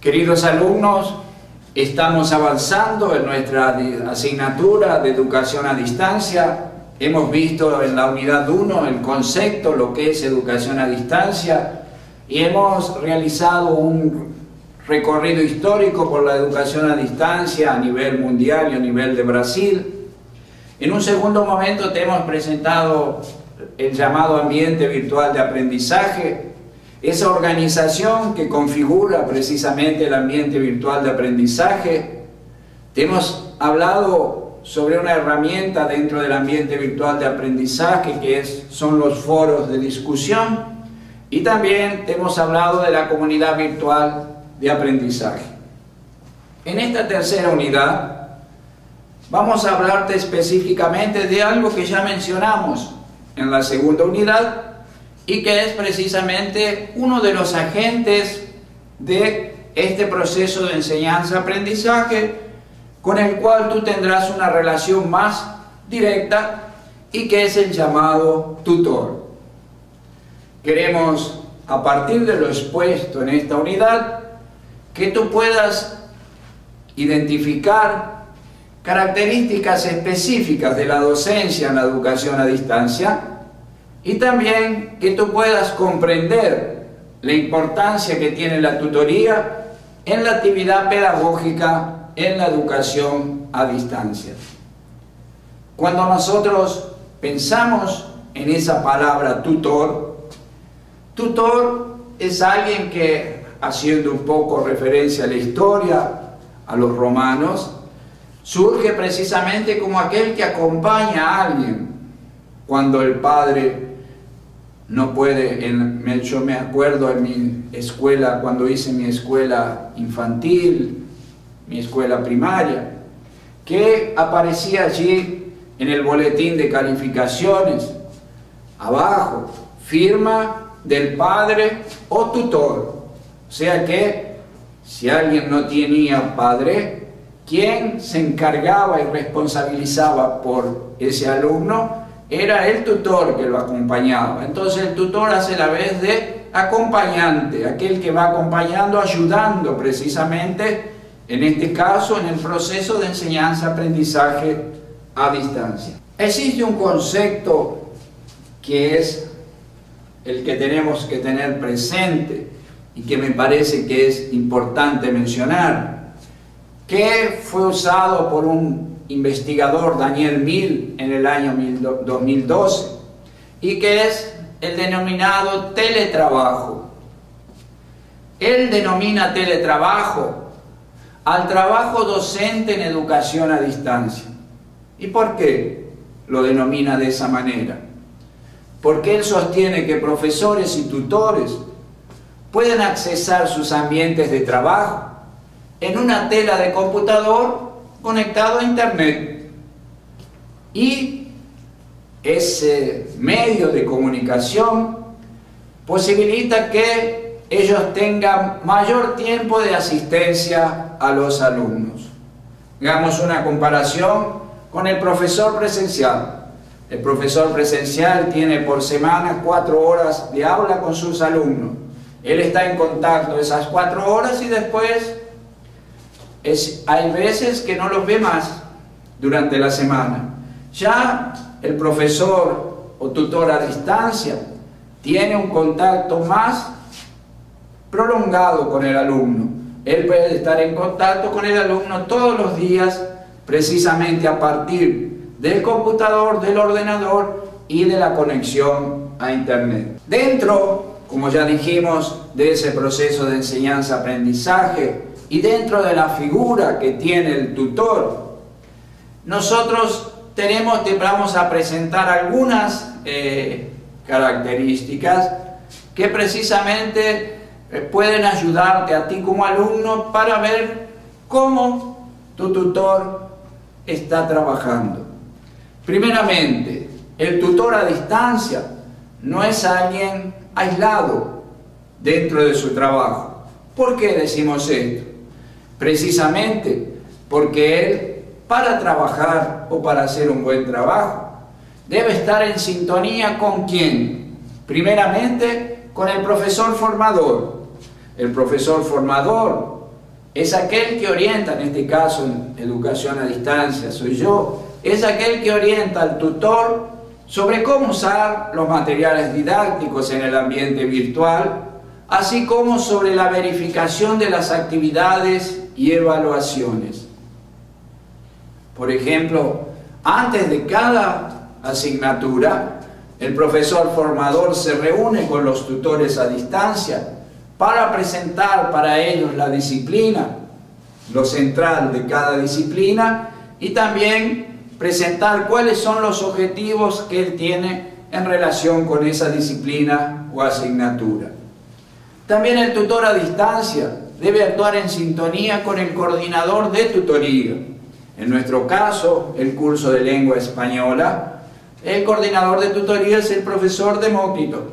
Queridos alumnos, estamos avanzando en nuestra asignatura de educación a distancia. Hemos visto en la unidad 1 el concepto, lo que es educación a distancia, y hemos realizado un recorrido histórico por la educación a distancia a nivel mundial y a nivel de Brasil. En un segundo momento te hemos presentado el llamado ambiente virtual de aprendizaje, esa organización que configura precisamente el ambiente virtual de aprendizaje. Te hemos hablado sobre una herramienta dentro del ambiente virtual de aprendizaje que son los foros de discusión, y también te hemos hablado de la comunidad virtual de aprendizaje. En esta tercera unidad vamos a hablarte específicamente de algo que ya mencionamos en la segunda unidad y que es precisamente uno de los agentes de este proceso de enseñanza-aprendizaje con el cual tú tendrás una relación más directa y que es el llamado tutor. Queremos, a partir de lo expuesto en esta unidad, que tú puedas identificar características específicas de la docencia en la educación a distancia y también que tú puedas comprender la importancia que tiene la tutoría en la actividad pedagógica en la educación a distancia. Cuando nosotros pensamos en esa palabra tutor, tutor es alguien que, haciendo un poco referencia a la historia, a los romanos, surge precisamente como aquel que acompaña a alguien cuando el padre no puede. Yo me acuerdo en mi escuela, cuando hice mi escuela infantil, mi escuela primaria, que aparecía allí en el boletín de calificaciones, abajo, firma del padre o tutor. O sea que si alguien no tenía padre, quien se encargaba y responsabilizaba por ese alumno era el tutor que lo acompañaba. Entonces el tutor hace la vez de acompañante, aquel que va acompañando, ayudando precisamente, en este caso, en el proceso de enseñanza-aprendizaje a distancia. Existe un concepto que es el que tenemos que tener presente y que me parece que es importante mencionar, que fue usado por un investigador, Daniel Mill, en el año 2012, y que es el denominado teletrabajo. Él denomina teletrabajo al trabajo docente en educación a distancia. ¿Y por qué lo denomina de esa manera? Porque él sostiene que profesores y tutores pueden accesar sus ambientes de trabajo en una tela de computador conectado a internet, y ese medio de comunicación posibilita que ellos tengan mayor tiempo de asistencia a los alumnos. Hagamos una comparación con el profesor presencial. El profesor presencial tiene por semana 4 horas de aula con sus alumnos. Él está en contacto esas 4 horas y después hay veces que no los ve más durante la semana. Ya el profesor o tutor a distancia tiene un contacto más prolongado con el alumno. Él puede estar en contacto con el alumno todos los días, precisamente a partir del computador, del ordenador y de la conexión a internet. Dentro, como ya dijimos, de ese proceso de enseñanza-aprendizaje y dentro de la figura que tiene el tutor, nosotros te vamos a presentar algunas características que precisamente pueden ayudarte a ti como alumno para ver cómo tu tutor está trabajando. Primeramente, el tutor a distancia no es alguien aislado dentro de su trabajo. ¿Por qué decimos esto? Precisamente porque él, para trabajar o para hacer un buen trabajo, debe estar en sintonía ¿con quién? Primeramente, con el profesor formador. El profesor formador es aquel que orienta, en este caso en educación a distancia soy yo, es aquel que orienta al tutor sobre cómo usar los materiales didácticos en el ambiente virtual, así como sobre la verificación de las actividades y evaluaciones. Por ejemplo, antes de cada asignatura, el profesor formador se reúne con los tutores a distancia para presentar para ellos la disciplina, lo central de cada disciplina, y también presentar cuáles son los objetivos que él tiene en relación con esa disciplina o asignatura. También el tutor a distancia debe actuar en sintonía con el coordinador de tutoría. En nuestro caso, el curso de lengua española, el coordinador de tutoría es el profesor Demócrito.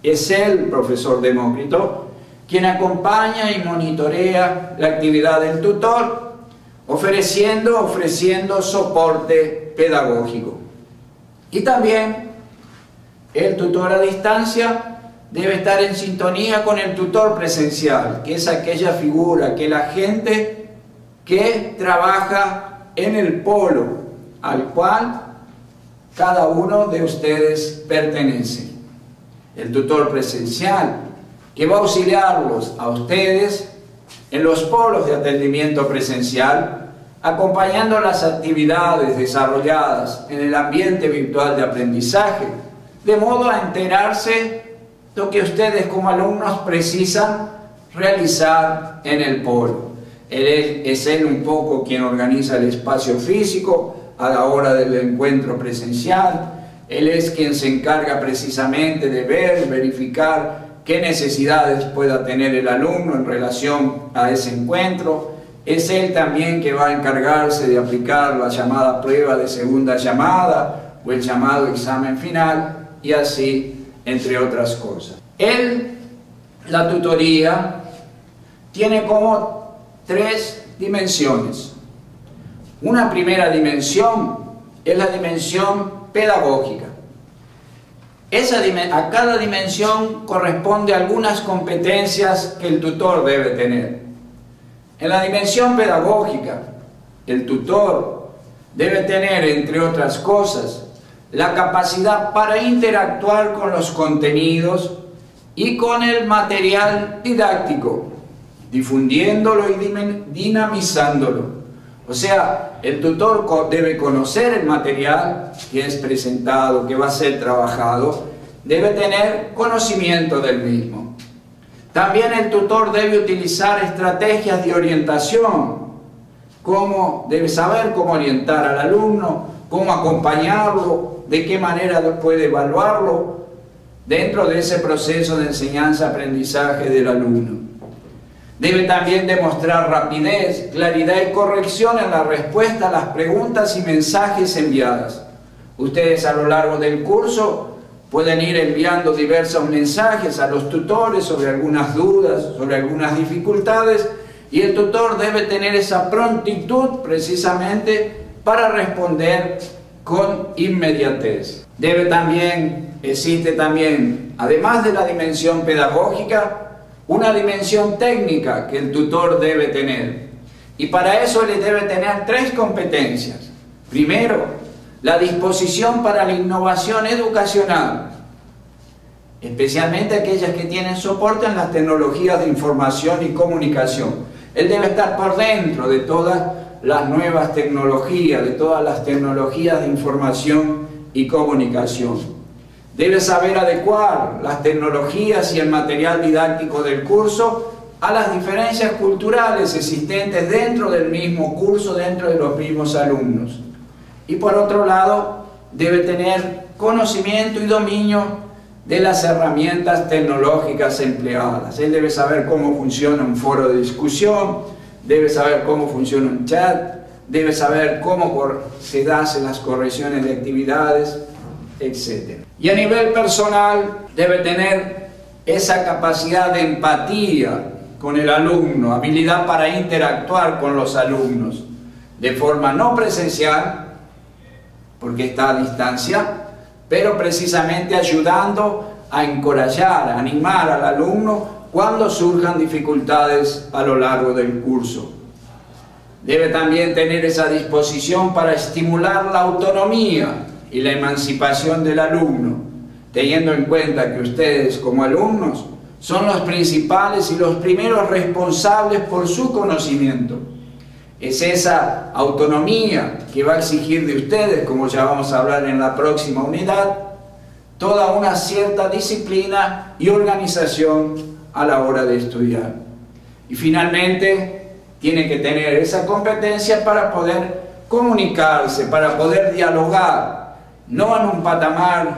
Es el profesor Demócrito quien acompaña y monitorea la actividad del tutor, ofreciendo soporte pedagógico. Y también el tutor a distancia debe estar en sintonía con el tutor presencial, que es aquella figura, aquel agente que trabaja en el polo al cual cada uno de ustedes pertenece. El tutor presencial, que va a auxiliarlos a ustedes en los polos de atendimiento presencial, acompañando las actividades desarrolladas en el ambiente virtual de aprendizaje, de modo a enterarse lo que ustedes como alumnos precisan realizar en el polo. Es él un poco quien organiza el espacio físico a la hora del encuentro presencial. Él es quien se encarga precisamente de ver, verificar qué necesidades pueda tener el alumno en relación a ese encuentro. Es él también que va a encargarse de aplicar la llamada prueba de segunda llamada o el llamado examen final, y así, entre otras cosas. La tutoría tiene como 3 dimensiones. Una primera dimensión es la dimensión pedagógica. A cada dimensión corresponde algunas competencias que el tutor debe tener. En la dimensión pedagógica, el tutor debe tener, entre otras cosas, la capacidad para interactuar con los contenidos y con el material didáctico, difundiéndolo y dinamizándolo. O sea, el tutor debe conocer el material que es presentado, que va a ser trabajado, debe tener conocimiento del mismo. También el tutor debe utilizar estrategias de orientación, debe saber cómo orientar al alumno, cómo acompañarlo, de qué manera puede evaluarlo dentro de ese proceso de enseñanza-aprendizaje del alumno. Debe también demostrar rapidez, claridad y corrección en la respuesta a las preguntas y mensajes enviadas. Ustedes a lo largo del curso pueden ir enviando diversos mensajes a los tutores sobre algunas dudas, sobre algunas dificultades, y el tutor debe tener esa prontitud precisamente para responder con inmediatez. Existe también, además de la dimensión pedagógica, una dimensión técnica que el tutor debe tener. Y para eso le debe tener 3 competencias. Primero, la disposición para la innovación educacional, especialmente aquellas que tienen soporte en las tecnologías de información y comunicación. Él debe estar por dentro de todas las nuevas tecnologías, de todas las tecnologías de información y comunicación. Debe saber adecuar las tecnologías y el material didáctico del curso a las diferencias culturales existentes dentro del mismo curso, dentro de los mismos alumnos. Y por otro lado, debe tener conocimiento y dominio de las herramientas tecnológicas empleadas. Él debe saber cómo funciona un foro de discusión, debe saber cómo funciona un chat, debe saber cómo se hacen las correcciones de actividades, etc. Y a nivel personal debe tener esa capacidad de empatía con el alumno, habilidad para interactuar con los alumnos de forma no presencial, porque está a distancia, pero precisamente ayudando a encorajar, a animar al alumno cuando surjan dificultades a lo largo del curso. Debe también tener esa disposición para estimular la autonomía y la emancipación del alumno, teniendo en cuenta que ustedes como alumnos son los principales y los primeros responsables por su conocimiento. Es esa autonomía que va a exigir de ustedes, como ya vamos a hablar en la próxima unidad, toda una cierta disciplina y organización a la hora de estudiar. Y finalmente, tiene que tener esa competencia para poder comunicarse, para poder dialogar, no en un patamar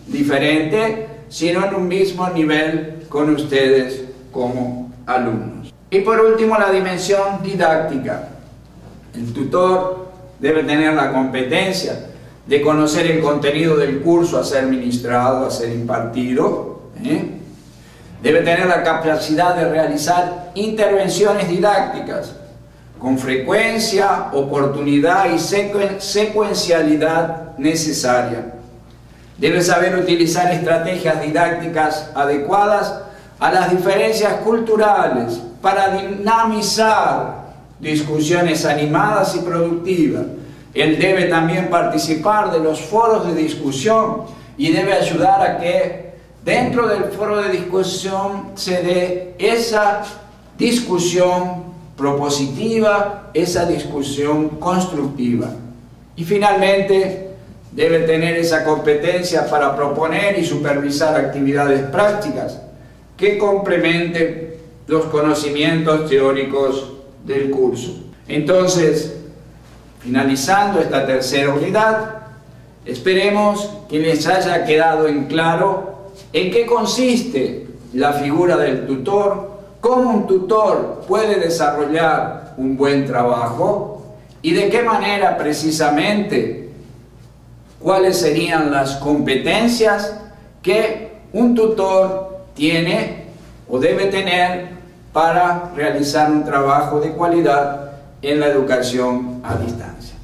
diferente, sino en un mismo nivel con ustedes como alumnos. Y por último, la dimensión didáctica. El tutor debe tener la competencia de conocer el contenido del curso a ser ministrado, a ser impartido. Debe tener la capacidad de realizar intervenciones didácticas con frecuencia, oportunidad y secuencialidad necesaria. Debe saber utilizar estrategias didácticas adecuadas a las diferencias culturales para dinamizar discusiones animadas y productivas. Él debe también participar de los foros de discusión y debe ayudar a que dentro del foro de discusión se dé esa discusión propositiva, esa discusión constructiva. Y finalmente, debe tener esa competencia para proponer y supervisar actividades prácticas que complementen los conocimientos teóricos del curso. Entonces, finalizando esta tercera unidad, esperemos que les haya quedado en claro en qué consiste la figura del tutor, cómo un tutor puede desarrollar un buen trabajo y de qué manera precisamente cuáles serían las competencias que un tutor tiene o debe tener para realizar un trabajo de calidad en la educación a distancia.